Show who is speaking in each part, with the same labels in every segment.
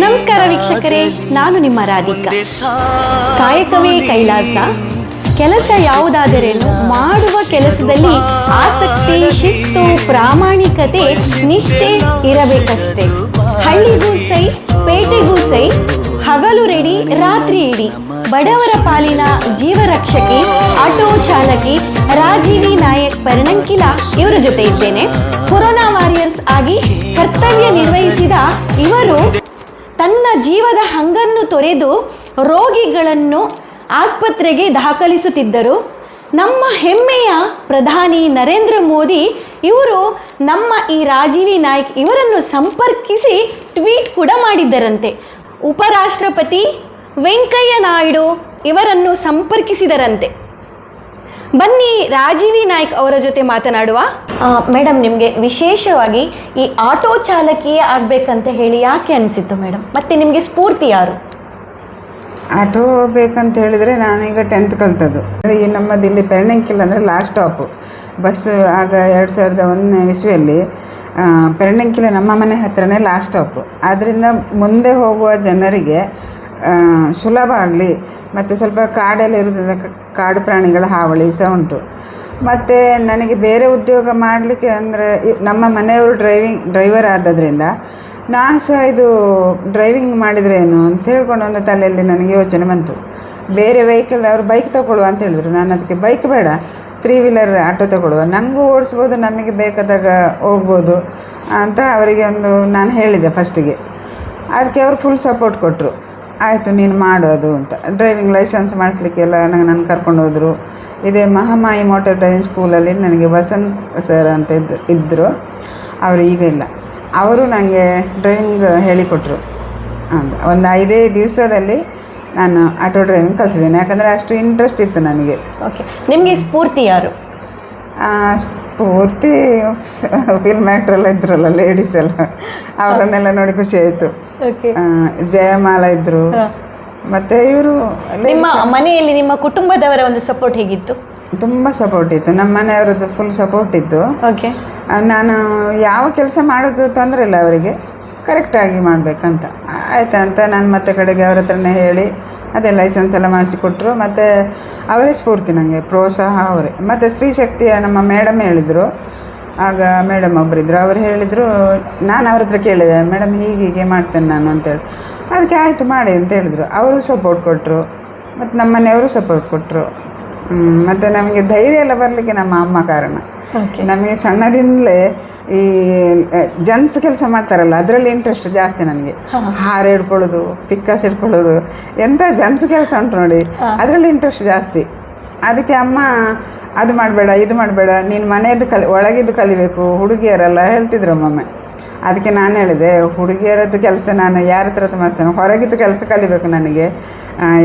Speaker 1: ನಮಸ್ಕಾರ ವೀಕ್ಷಕರೇ, ನಾನು ನಿಮ್ಮ ರಾಧಿಕಾ. ಕಾಯಕವೇ ಕೈಲಾಸ. ಕೆಲಸ ಯಾವುದಾದರೇನು, ಮಾಡುವ ಕೆಲಸದಲ್ಲಿ ಆಸಕ್ತಿ, ಶಿಸ್ತು, ಪ್ರಾಮಾಣಿಕತೆ, ನಿಷ್ಠೆ ಇರಬೇಕಷ್ಟೇ. ಹಳ್ಳಿಗೂ ಸೈ, ಪೇಟೆಗೂ ಸೈ, ಹಗಲು ರೆಡಿ, ರಾತ್ರಿ ಇಡಿ. ಬಡವರ ಪಾಲಿನ ಜೀವರಕ್ಷಕಿ, ಆಟೋ ಚಾಲಕಿ ರಾಜೀವಿ ನಾಯಕ್ ಪರ್ಣಂಕಿಲ ಇವರ ಜೊತೆ ಇದ್ದೇನೆ. ಕೊರೋನಾ ವಾರಿಯರ್ಸ್ ಆಗಿ ಕರ್ತವ್ಯ ನಿರ್ವಹಿಸಿದ ಇವರು ತನ್ನ ಜೀವದ ಹಂಗನ್ನು ತೊರೆದು ರೋಗಿಗಳನ್ನು ಆಸ್ಪತ್ರೆಗೆ ದಾಖಲಿಸುತ್ತಿದ್ದರು. ನಮ್ಮ ಹೆಮ್ಮೆಯ ಪ್ರಧಾನಿ ನರೇಂದ್ರ ಮೋದಿ ಇವರು ನಮ್ಮ ಈ ರಾಜೀವಿ ನಾಯ್ಕ್ ಇವರನ್ನು ಸಂಪರ್ಕಿಸಿ ಟ್ವೀಟ್ ಕೂಡ ಮಾಡಿದ್ದರಂತೆ. ಉಪರಾಷ್ಟ್ರಪತಿ ವೆಂಕಯ್ಯ ನಾಯ್ಡು ಇವರನ್ನು ಸಂಪರ್ಕಿಸಿದರಂತೆ. ಬನ್ನಿ ರಾಜೀವಿ ನಾಯ್ಕ್ ಅವರ ಜೊತೆ ಮಾತನಾಡುವ. ಮೇಡಮ್, ನಿಮಗೆ ವಿಶೇಷವಾಗಿ ಈ ಆಟೋ ಚಾಲಕಿಯೇ ಆಗಬೇಕಂತ ಹೇಳಿ ಯಾಕೆ ಅನಿಸಿತ್ತು ಮೇಡಮ್? ಮತ್ತು ನಿಮಗೆ ಸ್ಫೂರ್ತಿ ಯಾರು?
Speaker 2: ಆಟೋ ಬೇಕಂತ ಹೇಳಿದರೆ ನಾನೀಗ 10th ಕಲ್ತದ್ದು. ಅಂದರೆ ಈ ನಮ್ಮದು ಇಲ್ಲಿ ಪೆರ್ಣಂಕಿಲ್ ಅಂದರೆ ಲಾಸ್ಟ್ ಸ್ಟಾಪು ಬಸ್. ಆಗ 2001 ಇಸ್ವಿಯಲ್ಲಿ ಪೆರ್ಣಂಕಿಲ ನಮ್ಮ ಮನೆ ಹತ್ರನೇ ಲಾಸ್ಟ್ ಸ್ಟಾಪು. ಆದ್ದರಿಂದ ಮುಂದೆ ಹೋಗುವ ಜನರಿಗೆ ಸುಲಭ ಆಗಲಿ. ಮತ್ತು ಸ್ವಲ್ಪ ಕಾಡೆಲ್ಲ ಇರುತ್ತದೆ, ಕಾಡು ಪ್ರಾಣಿಗಳ ಹಾವಳಿ ಸಹ ಉಂಟು. ಮತ್ತು ನನಗೆ ಬೇರೆ ಉದ್ಯೋಗ ಮಾಡಲಿಕ್ಕೆ ಅಂದರೆ ನಮ್ಮ ಮನೆಯವರು ಡ್ರೈವರ್ ಆದದ್ರಿಂದ ನಾನು ಸಹ ಇದು ಡ್ರೈವಿಂಗ್ ಮಾಡಿದ್ರೇನು ಅಂತ ಹೇಳ್ಕೊಂಡು ಒಂದು ತಲೆಯಲ್ಲಿ ನನಗೆ ಯೋಚನೆ ಬಂತು. ಬೇರೆ ವೆಹಿಕಲ್ ಅವರು ಬೈಕ್ ತಗೊಳ್ಳುವ ಅಂತ ಹೇಳಿದ್ರು. ನಾನು ಅದಕ್ಕೆ ಬೈಕ್ ಬೇಡ, 3 ವೀಲರ್ ಆಟೋ ತಗೊಳ್ಳುವ, ನನಗೂ ಓಡಿಸ್ಬೋದು, ನಮಗೆ ಬೇಕಾದಾಗ ಹೋಗ್ಬೋದು ಅಂತ ಅವರಿಗೆ ನಾನು ಹೇಳಿದೆ ಫಸ್ಟಿಗೆ. ಅದಕ್ಕೆ ಅವರು ಫುಲ್ ಸಪೋರ್ಟ್ ಕೊಟ್ಟರು. ಆಯಿತು, ನೀನು ಮಾಡೋದು ಅಂತ. ಡ್ರೈವಿಂಗ್ ಲೈಸೆನ್ಸ್ ಮಾಡಿಸ್ಲಿಕ್ಕೆಲ್ಲ ನಾನು ಕರ್ಕೊಂಡು ಹೋದರು. ಇದೇ ಮಹಾಮಾಯಿ ಮೋಟರ್ ಡ್ರೈವಿಂಗ್ ಸ್ಕೂಲಲ್ಲಿ ನನಗೆ ವಸಂತ್ ಸರ್ ಅಂತ ಇದ್ದರು. ಅವರು ಈಗ ಇಲ್ಲ. ಅವರು ನನಗೆ ಡ್ರೈವಿಂಗ್ ಹೇಳಿಕೊಟ್ರು. ಒಂದು 5 ದಿವಸದಲ್ಲಿ ನಾನು ಆಟೋ ಡ್ರೈವಿಂಗ್ ಕಲಿತಿದ್ದೇನೆ. ಯಾಕಂದರೆ ಅಷ್ಟು ಇಂಟ್ರೆಸ್ಟ್ ಇತ್ತು ನನಗೆ.
Speaker 1: ಓಕೆ, ನಿಮಗೆ ಸ್ಫೂರ್ತಿ ಯಾರು?
Speaker 2: ಸ್ಫೂರ್ತಿ ಫಿಲ್ಮ್ ಆ್ಯಕ್ಟ್ರೆಲ್ಲ ಇದ್ರಲ್ಲ, ಲೇಡೀಸ್ ಎಲ್ಲ, ಅವರನ್ನೆಲ್ಲ ನೋಡಿ ಖುಷಿ ಆಯಿತು. ಜಯಮಾಲ ಇದ್ದರು. ಮತ್ತು ಇವರು
Speaker 1: ನಿಮ್ಮ ಮನೆಯಲ್ಲಿ ನಿಮ್ಮ ಕುಟುಂಬದವರ ಒಂದು ಸಪೋರ್ಟ್ ಹೇಗಿತ್ತು?
Speaker 2: ತುಂಬ ಸಪೋರ್ಟ್ ಇತ್ತು. ನಮ್ಮ ಮನೆಯವರದ್ದು ಫುಲ್ ಸಪೋರ್ಟ್ ಇತ್ತು.
Speaker 1: ಓಕೆ,
Speaker 2: ನಾನು ಯಾವ ಕೆಲಸ ಮಾಡೋದು ತೊಂದರೆ ಇಲ್ಲ, ಅವರಿಗೆ ಕರೆಕ್ಟಾಗಿ ಮಾಡಬೇಕಂತ ಆಯಿತಾ ಅಂತ ನಾನು ಮತ್ತೆ ಕಡೆಗೆ ಅವ್ರ ಹತ್ರನೇ ಹೇಳಿ ಅದೇ ಲೈಸೆನ್ಸ್ ಎಲ್ಲ ಮಾಡಿಸಿಕೊಟ್ರು. ಮತ್ತು ಅವರೇ ಸ್ಫೂರ್ತಿ ನನಗೆ, ಪ್ರೋತ್ಸಾಹ ಅವರೇ. ಮತ್ತು ಸ್ತ್ರೀಶಕ್ತಿಯ ನಮ್ಮ ಮೇಡಮ್ ಹೇಳಿದರು. ಆಗ ಮೇಡಮ್ ಒಬ್ಬರಿದ್ದರು, ಅವರು ಹೇಳಿದರು. ನಾನು ಅವ್ರ ಹತ್ರ ಕೇಳಿದೆ, ಮೇಡಮ್ ಹೀಗೆ ಮಾಡ್ತೇನೆ ನಾನು ಅಂತೇಳಿ. ಅದಕ್ಕೆ ಆಯಿತು ಮಾಡಿ ಅಂತ ಹೇಳಿದ್ರು. ಅವರು ಸಪೋರ್ಟ್ ಕೊಟ್ಟರು ಮತ್ತು ನಮ್ಮ ಮನೆಯವರು ಸಪೋರ್ಟ್ ಕೊಟ್ಟರು. ಮತ್ತು ನಮಗೆ ಧೈರ್ಯ ಎಲ್ಲ ಬರಲಿಕ್ಕೆ ನಮ್ಮ ಅಮ್ಮ ಕಾರಣ. ನಮಗೆ ಸಣ್ಣದಿಂದಲೇ ಈ ಜನ್ಸ್ ಕೆಲಸ ಮಾಡ್ತಾರಲ್ಲ, ಅದರಲ್ಲಿ ಇಂಟ್ರೆಸ್ಟ್ ಜಾಸ್ತಿ ನನಗೆ. ಹಾರ ಹಿಡ್ಕೊಳ್ಳೋದು, ಪಿಕ್ಕಾಸ್ ಹಿಡ್ಕೊಳ್ಳೋದು, ಎಂಥ ಜನ್ಸ್ ಕೆಲಸ ಉಂಟು ನೋಡಿ, ಅದರಲ್ಲಿ ಇಂಟ್ರೆಸ್ಟ್ ಜಾಸ್ತಿ. ಅದಕ್ಕೆ ಅಮ್ಮ ಅದು ಮಾಡಬೇಡ, ಇದು ಮಾಡಬೇಡ, ನೀನು ಮನೆಯದು ಒಳಗಿದ್ದು ಕಲಿಬೇಕು, ಹುಡುಗಿಯರೆಲ್ಲ ಹೇಳ್ತಿದ್ರು ಒಮ್ಮೊಮ್ಮೆ. ಅದಕ್ಕೆ ನಾನು ಹೇಳಿದೆ, ಹುಡುಗಿಯರದ್ದು ಕೆಲಸ ನಾನು ಯಾರ ಹತ್ರ ಮಾಡ್ತೇನೆ, ಹೊರಗಿದ್ದು ಕೆಲಸ ಕಲಿಬೇಕು, ನನಗೆ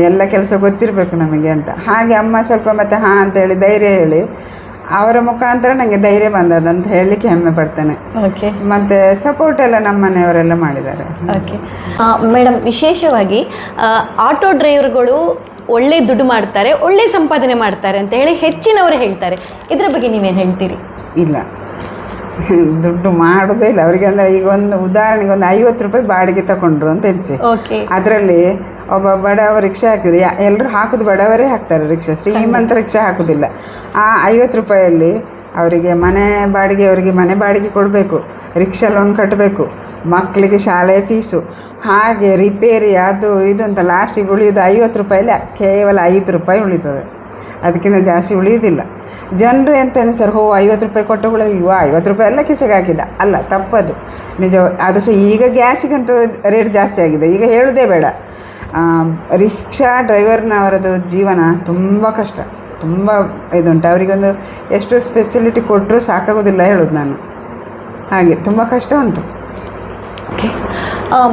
Speaker 2: ಎಲ್ಲ ಕೆಲಸ ಗೊತ್ತಿರಬೇಕು ನಮಗೆ ಅಂತ. ಹಾಗೆ ಅಮ್ಮ ಸ್ವಲ್ಪ ಮತ್ತೆ ಹಾಂ ಅಂತೇಳಿ ಧೈರ್ಯ ಹೇಳಿ, ಅವರ ಮುಖಾಂತರ ನನಗೆ ಧೈರ್ಯ ಬಂದದಂತ ಹೇಳಲಿಕ್ಕೆ ಹೆಮ್ಮೆ ಪಡ್ತೇನೆ.
Speaker 1: ಓಕೆ,
Speaker 2: ಮತ್ತು ಸಪೋರ್ಟ್ ಎಲ್ಲ ನಮ್ಮ ಮನೆಯವರೆಲ್ಲ ಮಾಡಿದ್ದಾರೆ.
Speaker 1: ಓಕೆ ಮೇಡಮ್, ವಿಶೇಷವಾಗಿ ಆಟೋ ಡ್ರೈವರ್ಗಳು ಒಳ್ಳೆ ದುಡ್ಡು ಮಾಡ್ತಾರೆ, ಒಳ್ಳೆ ಸಂಪಾದನೆ ಮಾಡ್ತಾರೆ ಅಂತ ಹೇಳಿ ಹೆಚ್ಚಿನವರು ಹೇಳ್ತಾರೆ. ಇದರ ಬಗ್ಗೆ ನೀವೇನು ಹೇಳ್ತೀರಿ?
Speaker 2: ಇಲ್ಲ, ದುಡ್ಡು ಮಾಡೋದೇ ಇಲ್ಲ ಅವರಿಗೆ. ಅಂದರೆ ಈಗ ಒಂದು ಉದಾಹರಣೆಗೆ ಒಂದು 50 ರೂಪಾಯಿ ಬಾಡಿಗೆ ತಗೊಂಡ್ರು ಅಂತ ಎನಿಸಿ, ಅದರಲ್ಲಿ ಒಬ್ಬ ಬಡವ ರಿಕ್ಷಾ ಹಾಕಿದ್ರೆ ಎಲ್ಲರೂ ಹಾಕೋದು ಬಡವರೇ ಹಾಕ್ತಾರೆ ರಿಕ್ಷಾ, ಶ್ರೀಮಂತ ರಿಕ್ಷಾ ಹಾಕೋದಿಲ್ಲ. ಆ 50 ರೂಪಾಯಲ್ಲಿ ಅವರಿಗೆ ಮನೆ ಬಾಡಿಗೆ, ಅವರಿಗೆ ಮನೆ ಬಾಡಿಗೆ ಕೊಡಬೇಕು, ರಿಕ್ಷಾ ಲೋನ್ ಕಟ್ಟಬೇಕು, ಮಕ್ಕಳಿಗೆ ಶಾಲೆ ಫೀಸು, ಹಾಗೆ ರಿಪೇರಿ ಅದು ಇದು ಅಂತ ಲಾಸ್ಟಿಗೆ ಉಳಿಯೋದು 50 ರೂಪಾಯಲ್ಲಿ ಕೇವಲ 5 ರೂಪಾಯಿ ಉಳಿತದೆ. ಅದಕ್ಕಿಂತ ಜಾಸ್ತಿ ಉಳಿಯೋದಿಲ್ಲ. ಜನರು ಎಂತ ಸರ್, 50 ರೂಪಾಯಿ ಕೊಟ್ಟಗಳು, 50 ರೂಪಾಯಿ ಎಲ್ಲ ಕಿಸೆಗೆ ಹಾಕಿದ ಅಲ್ಲ, ತಪ್ಪದು ನಿಜ. ಅದು ಸಹ ಈಗ ಗ್ಯಾಸಿಗಂತೂ ರೇಟ್ ಜಾಸ್ತಿ ಆಗಿದೆ, ಈಗ ಹೇಳೋದೇ ಬೇಡ. ರಿಕ್ಷಾ ಡ್ರೈವರ್ನವರದ್ದು ಜೀವನ ತುಂಬ ಕಷ್ಟ, ತುಂಬ ಇದುಂಟು. ಅವರಿಗೊಂದು ಎಷ್ಟು ಫೆಸಿಲಿಟಿ ಕೊಟ್ಟರೂ ಸಾಕಾಗೋದಿಲ್ಲ ಹೇಳೋದು ನಾನು. ಹಾಗೆ ತುಂಬ ಕಷ್ಟ ಉಂಟು.
Speaker 1: ಓಕೆ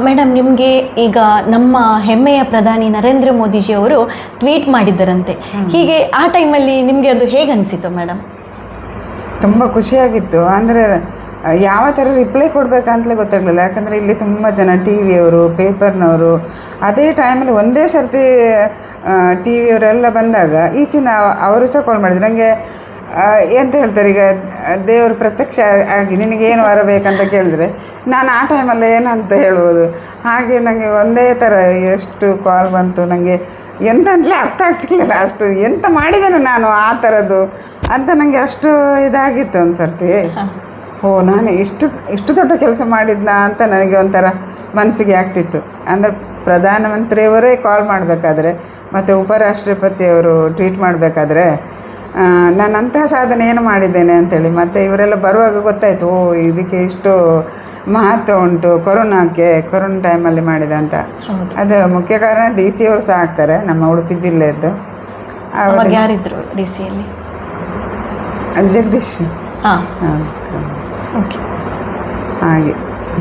Speaker 1: ಮೇಡಮ್, ನಿಮಗೆ ಈಗ ನಮ್ಮ ಹೆಮ್ಮೆಯ ಪ್ರಧಾನಿ ನರೇಂದ್ರ ಮೋದಿಜಿಯವರು ಟ್ವೀಟ್ ಮಾಡಿದ್ದರಂತೆ. ಹೀಗೆ ಆ ಟೈಮಲ್ಲಿ ನಿಮಗೆ ಅದು ಹೇಗೆ ಅನಿಸಿತು ಮೇಡಮ್?
Speaker 2: ತುಂಬ ಖುಷಿಯಾಗಿತ್ತು. ಅಂದರೆ ಯಾವ ಥರ ರಿಪ್ಲೈ ಕೊಡಬೇಕಂತಲೇ ಗೊತ್ತಾಗಲಿಲ್ಲ. ಯಾಕಂದರೆ ಇಲ್ಲಿ ತುಂಬ ಜನ ಟಿ ವಿಯವರು, ಪೇಪರ್ನವರು, ಅದೇ ಟೈಮಲ್ಲಿ ಒಂದೇ ಸರ್ತಿ ಟಿ ವಿಯವರೆಲ್ಲ ಬಂದಾಗ ಈಚಿನ ಅವರು ಸಹ ಕಾಲ್ ಮಾಡಿದ್ರು ನನಗೆ. ಎಂತ ಹೇಳ್ತಾರೆ ಈಗ ದೇವರು ಪ್ರತ್ಯಕ್ಷ ಆಗಿ ನಿನಗೇನು ವರ ಬೇಕಂತ ಕೇಳಿದ್ರೆ ನಾನು ಆ ಟೈಮಲ್ಲಿ ಏನಂತ ಹೇಳ್ಬೋದು. ಹಾಗೆ ನನಗೆ ಒಂದೇ ಥರ ಎಷ್ಟು ಕಾಲ್ ಬಂತು, ನನಗೆ ಎಂತಂತಲೇ ಅರ್ಥ ಆಗ್ತಿರ್ಲಿಲ್ಲ. ಅಷ್ಟು ಎಂತ ಮಾಡಿದ್ದೇನೆ ನಾನು ಆ ಥರದ್ದು ಅಂತ ನನಗೆ ಅಷ್ಟು ಇದಾಗಿತ್ತು ಒಂದು ಸರ್ತಿ. ನಾನು ಇಷ್ಟು ದೊಡ್ಡ ಕೆಲಸ ಮಾಡಿದ್ನ ಅಂತ ನನಗೆ ಒಂಥರ ಮನಸ್ಸಿಗೆ ಆಗ್ತಿತ್ತು. ಅಂದರೆ ಪ್ರಧಾನಮಂತ್ರಿಯವರೇ ಕಾಲ್ ಮಾಡಬೇಕಾದ್ರೆ ಮತ್ತು ಉಪರಾಷ್ಟ್ರಪತಿಯವರು ಟ್ವೀಟ್ ಮಾಡಬೇಕಾದ್ರೆ ನಾನು ಅಂತಹ ಸಾಧನೆ ಏನು ಮಾಡಿದ್ದೇನೆ ಅಂಥೇಳಿ. ಮತ್ತು ಇವರೆಲ್ಲ ಬರುವಾಗ ಗೊತ್ತಾಯಿತು, ಇದಕ್ಕೆ ಇಷ್ಟು ಮಹತ್ವ ಉಂಟು ಕೊರೋನಾ ಟೈಮಲ್ಲಿ ಮಾಡಿದ ಅಂತ. ಅದು ಮುಖ್ಯ ಕಾರಣ DC ಅವರು ಸಹ ಆಗ್ತಾರೆ, ನಮ್ಮ ಉಡುಪಿ ಜಿಲ್ಲೆಯದ್ದು.
Speaker 1: ಯಾರಿದ್ರು DC-ಯಲ್ಲಿ?
Speaker 2: ಜಗದೀಶ್. ಹಾಗೆ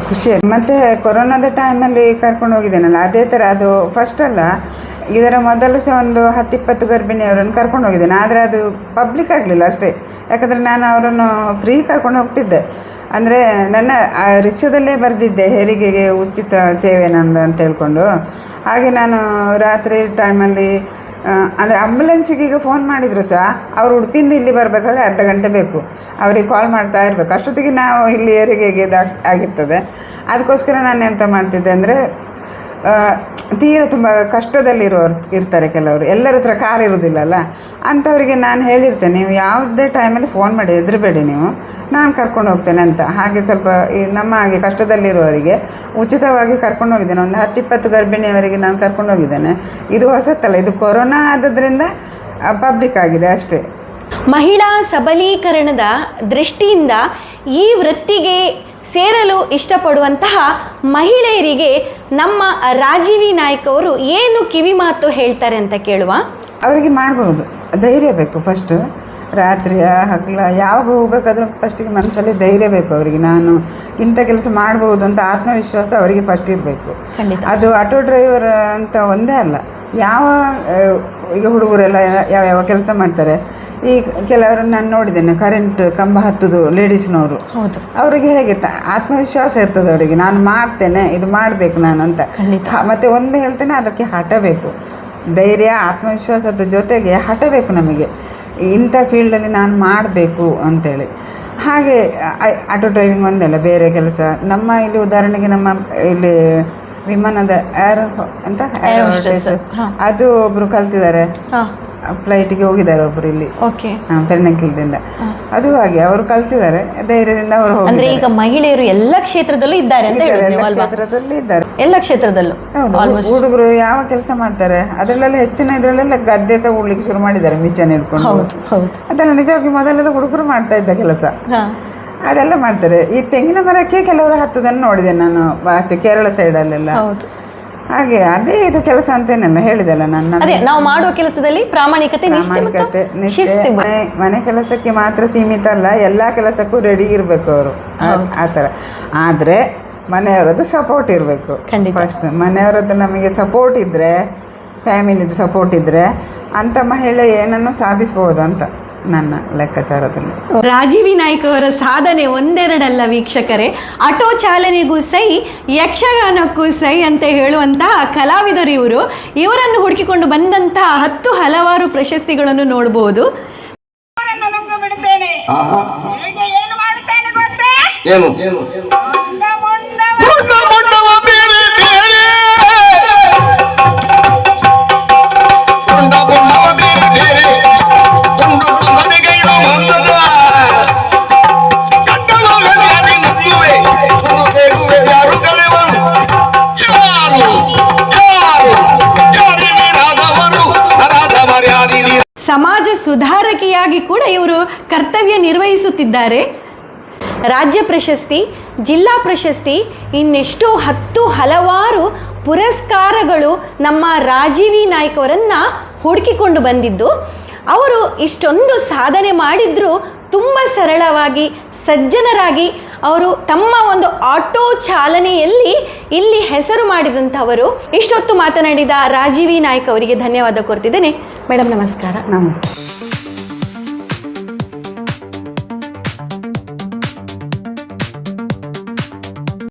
Speaker 2: ಖುಷಿ. ಮತ್ತು ಕೊರೋನಾದ ಟೈಮಲ್ಲಿ ಕರ್ಕೊಂಡು ಹೋಗಿದ್ದೇನಲ್ಲ, ಅದೇ ಥರ ಅದು ಫಸ್ಟ್ ಅಲ್ಲ, ಇದರ ಮೊದಲು ಸಹ ಒಂದು 10-20 ಗರ್ಭಿಣಿಯವರನ್ನು ಕರ್ಕೊಂಡು ಹೋಗಿದ್ದೇನೆ. ಆದರೆ ಅದು ಪಬ್ಲಿಕ್ ಆಗಲಿಲ್ಲ ಅಷ್ಟೇ, ಯಾಕಂದರೆ ನಾನು ಅವರನ್ನು ಫ್ರೀ ಕರ್ಕೊಂಡು ಹೋಗ್ತಿದ್ದೆ. ಅಂದರೆ ನನ್ನ ರಿಕ್ಷಾದಲ್ಲೇ ಬರೆದಿದ್ದೆ ಹೆರಿಗೆಗೆ ಉಚಿತ ಸೇವೆ ನಂದು ಅಂತ ಹೇಳ್ಕೊಂಡು. ಹಾಗೆ ನಾನು ರಾತ್ರಿ ಟೈಮಲ್ಲಿ ಅಂದರೆ ಆಂಬುಲೆನ್ಸಿಗೆ ಈಗ ಫೋನ್ ಮಾಡಿದರು ಸಹ ಅವರು ಉಡುಪಿಯಿಂದ ಇಲ್ಲಿ ಬರಬೇಕಾದ್ರೆ ಅರ್ಧ ಗಂಟೆ ಬೇಕು, ಅವರಿಗೆ ಕಾಲ್ ಮಾಡ್ತಾ ಇರಬೇಕು. ಅಷ್ಟೊತ್ತಿಗೆ ನಾವು ಇಲ್ಲಿ ಹೆರಿಗೆಗೆ ಆಗಿರ್ತದೆ. ಅದಕ್ಕೋಸ್ಕರ ನಾನು ಎಂತ ಮಾಡ್ತಿದ್ದೆ ಅಂದರೆ ತೀರ ತುಂಬ ಕಷ್ಟದಲ್ಲಿರೋರು ಇರ್ತಾರೆ ಕೆಲವರು, ಎಲ್ಲರ ಹತ್ರ ಕಾರ್ ಇರೋದಿಲ್ಲಲ್ಲ, ಅಂಥವರಿಗೆ ನಾನು ಹೇಳಿರ್ತೇನೆ, ನೀವು ಯಾವುದೇ ಟೈಮಲ್ಲಿ ಫೋನ್ ಮಾಡಿ ಹೆದರಬೇಡಿ, ನಾನು ಕರ್ಕೊಂಡು ಹೋಗ್ತೇನೆ ಅಂತ. ಹಾಗೆ ಸ್ವಲ್ಪ ಈ ನಮ್ಮ ಹಾಗೆ ಕಷ್ಟದಲ್ಲಿರುವವರಿಗೆ ಉಚಿತವಾಗಿ ಕರ್ಕೊಂಡು ಹೋಗಿದ್ದೇನೆ. ಒಂದು 10-20 ಗರ್ಭಿಣಿಯವರಿಗೆ ನಾನು ಕರ್ಕೊಂಡು ಹೋಗಿದ್ದೇನೆ. ಇದು ಹೊಸತಲ್ಲ, ಇದು ಕೊರೋನಾ ಆದದ್ರಿಂದ ಪಬ್ಲಿಕ್ ಆಗಿದೆ ಅಷ್ಟೇ.
Speaker 1: ಮಹಿಳಾ ಸಬಲೀಕರಣದ ದೃಷ್ಟಿಯಿಂದ ಈ ವೃತ್ತಿಗೆ ಸೇರಲು ಇಷ್ಟಪಡುವಂತಹ ಮಹಿಳೆಯರಿಗೆ ನಮ್ಮ ರಾಜೀವಿ ನಾಯ್ಕ ಅವರು ಏನು ಕಿವಿ ಮಾತು ಹೇಳ್ತಾರೆ ಅಂತ ಕೇಳುವ.
Speaker 2: ಅವರಿಗೆ ಮಾಡ್ಬೋದು, ಧೈರ್ಯ ಬೇಕು. ಫಸ್ಟು ರಾತ್ರಿಯ ಹಗಲ ಯಾವಾಗ ಹೋಗ್ಬೇಕಾದ್ರೂ ಫಸ್ಟಿಗೆ ಮನಸ್ಸಲ್ಲಿ ಧೈರ್ಯ ಬೇಕು ಅವರಿಗೆ. ನಾನು ಇಂಥ ಕೆಲಸ ಮಾಡ್ಬೋದು ಅಂತ ಆತ್ಮವಿಶ್ವಾಸ ಅವರಿಗೆ ಫಸ್ಟ್ ಇರಬೇಕು. ಅದು ಆಟೋ ಡ್ರೈವರ್ ಅಂತ ಒಂದೇ ಅಲ್ಲ, ಈಗ ಹುಡುಗರೆಲ್ಲ ಯಾವ್ಯಾವ ಕೆಲಸ ಮಾಡ್ತಾರೆ. ಈ ಕೆಲವರನ್ನು ನಾನು ನೋಡಿದ್ದೇನೆ, ಕರೆಂಟ್ ಕಂಬ ಹತ್ತುದು ಲೇಡೀಸ್ನವರು. ಅವರಿಗೆ ಹೇಗೆ ಆತ್ಮವಿಶ್ವಾಸ ಇರ್ತದೆ ಅವರಿಗೆ, ನಾನು ಮಾಡ್ತೇನೆ, ಇದು ಮಾಡಬೇಕು ನಾನು ಅಂತ. ಮತ್ತು ಒಂದು ಹೇಳ್ತೇನೆ, ಅದಕ್ಕೆ ಹಠ ಬೇಕು, ಧೈರ್ಯ ಆತ್ಮವಿಶ್ವಾಸದ ಜೊತೆಗೆ ಹಠ ಬೇಕು ನಮಗೆ, ಇಂಥ ಫೀಲ್ಡಲ್ಲಿ ನಾನು ಮಾಡಬೇಕು ಅಂತೇಳಿ. ಹಾಗೆ ಆಟೋ ಡ್ರೈವಿಂಗ್ ಒಂದಲ್ಲ, ಬೇರೆ ಕೆಲಸ. ನಮ್ಮ ಇಲ್ಲಿ ಉದಾಹರಣೆಗೆ ನಮ್ಮ ಇಲ್ಲಿ ವಿಮಾನದ ಏರ್ ಹೋಸ್ಟೆಸ್ ಅದು ಒಬ್ರು ಕಲ್ತಿದ್ದಾರೆ, ಫ್ಲೈಟಿಗೆ ಹೋಗಿದ್ದಾರೆ ಒಬ್ರು ಇಲ್ಲಿ ಪೆರ್ನಂಕಿಲದಿಂದ. ಅದು ಹಾಗೆ ಅವರು ಕಲ್ತಿದ್ದಾರೆ, ಧೈರ್ಯದಿಂದ ಅವರು
Speaker 1: ಹೋಗಿದ್ದಾರೆ. ಈಗ ಮಹಿಳೆಯರು ಎಲ್ಲ ಕ್ಷೇತ್ರದಲ್ಲೂ ಇದ್ದಾರೆ ಅಂತ
Speaker 2: ಕ್ಷೇತ್ರದಲ್ಲಿ ಇದ್ದಾರೆ,
Speaker 1: ಎಲ್ಲ ಕ್ಷೇತ್ರದಲ್ಲೂ.
Speaker 2: ಹುಡುಗರು ಯಾವ ಕೆಲಸ ಮಾಡ್ತಾರೆ ಅದರಲ್ಲೆಲ್ಲ ಹೆಚ್ಚಿನ ಇದರಲ್ಲೆಲ್ಲ ಗದ್ದೆ ಸಹ ಉಡ್ಲಿಕ್ಕೆ ಶುರು ಮಾಡಿದ್ದಾರೆ, ಮಿಷನ್ ಹಿಡ್ಕೊಂಡು. ಅದೆಲ್ಲ ನಿಜವಾಗಿ ಮೊದಲೆಲ್ಲ ಹುಡುಗರು ಮಾಡ್ತಾ ಇದ್ದ ಕೆಲಸ, ಅದೆಲ್ಲ ಮಾಡ್ತಾರೆ. ಈ ತೆಂಗಿನ ಮರಕ್ಕೆ ಕೆಲವರು ಹತ್ತುದನ್ನು ನೋಡಿದೆ ನಾನು ಆಚೆ ಕೇರಳ ಸೈಡಲ್ಲೆಲ್ಲ. ಹಾಗೆ ಅದೇ ಇದು ಕೆಲಸ ಅಂತೇನಲ್ಲ ಹೇಳಿದೆಲ್ಲ ನಾನು.
Speaker 1: ನಾವು ಮಾಡುವ ಕೆಲಸದಲ್ಲಿ ಪ್ರಾಮಾಣಿಕತೆ,
Speaker 2: ಮನೆ ಕೆಲಸಕ್ಕೆ ಮಾತ್ರ ಸೀಮಿತ ಅಲ್ಲ, ಎಲ್ಲ ಕೆಲಸಕ್ಕೂ ರೆಡಿ ಇರಬೇಕು ಅವರು, ಆ ಥರ. ಆದರೆ ಮನೆಯವರದ್ದು ಸಪೋರ್ಟ್ ಇರಬೇಕು ಫಸ್ಟ್. ಮನೆಯವರದ್ದು ನಮಗೆ ಸಪೋರ್ಟ್ ಇದ್ದರೆ, ಫ್ಯಾಮಿಲಿದು ಸಪೋರ್ಟ್ ಇದ್ದರೆ ಅಂಥ ಮಹಿಳೆ ಏನನ್ನು ಸಾಧಿಸ್ಬೋದು ಅಂತ ನನ್ನ ಲೆಕ್ಕಾಚಾರದಲ್ಲಿ.
Speaker 1: ರಾಜೀವಿ ನಾಯ್ಕ ಅವರ ಸಾಧನೆ ಒಂದೆರಡಲ್ಲ ವೀಕ್ಷಕರೇ. ಆಟೋ ಚಾಲನೆಗೂ ಸೈ, ಯಕ್ಷಗಾನಕ್ಕೂ ಸೈ ಅಂತ ಹೇಳುವಂತಹ ಕಲಾವಿದರು ಇವರು. ಇವರನ್ನು ಹುಡುಕಿಕೊಂಡು ಬಂದಂತಹ 10 ಹಲವಾರು ಪ್ರಶಸ್ತಿಗಳನ್ನು ನೋಡಬಹುದು. ಸಮಾಜ ಸುಧಾರಕಿಯಾಗಿ ಕೂಡ ಇವರು ಕರ್ತವ್ಯ ನಿರ್ವಹಿಸುತ್ತಿದ್ದಾರೆ. ರಾಜ್ಯ ಪ್ರಶಸ್ತಿ, ಜಿಲ್ಲಾ ಪ್ರಶಸ್ತಿ, ಇನ್ನೆಷ್ಟೋ 10 ಹಲವಾರು ಪುರಸ್ಕಾರಗಳು ನಮ್ಮ ರಾಜೀವಿ ನಾಯ್ಕ ಅವರನ್ನು ಹುಡುಕಿಕೊಂಡು ಬಂದಿದ್ದು. ಅವರು ಇಷ್ಟೊಂದು ಸಾಧನೆ ಮಾಡಿದ್ರು ತುಂಬ ಸರಳವಾಗಿ, ಸಜ್ಜನರಾಗಿ ಅವರು ತಮ್ಮ ಒಂದು ಆಟೋ ಚಾಲನೆಯಲ್ಲಿ ಇಲ್ಲಿ ಹೆಸರು ಮಾಡಿದಂಥವರು. ಇಷ್ಟೊತ್ತು ಮಾತನಾಡಿದ ರಾಜೀವಿ ನಾಯ್ಕ ಅವರಿಗೆ ಧನ್ಯವಾದ ಕೋರ್ತಿದ್ದೇನೆ. ಮೇಡಮ್ ನಮಸ್ಕಾರ.
Speaker 2: ನಮಸ್ತೆ.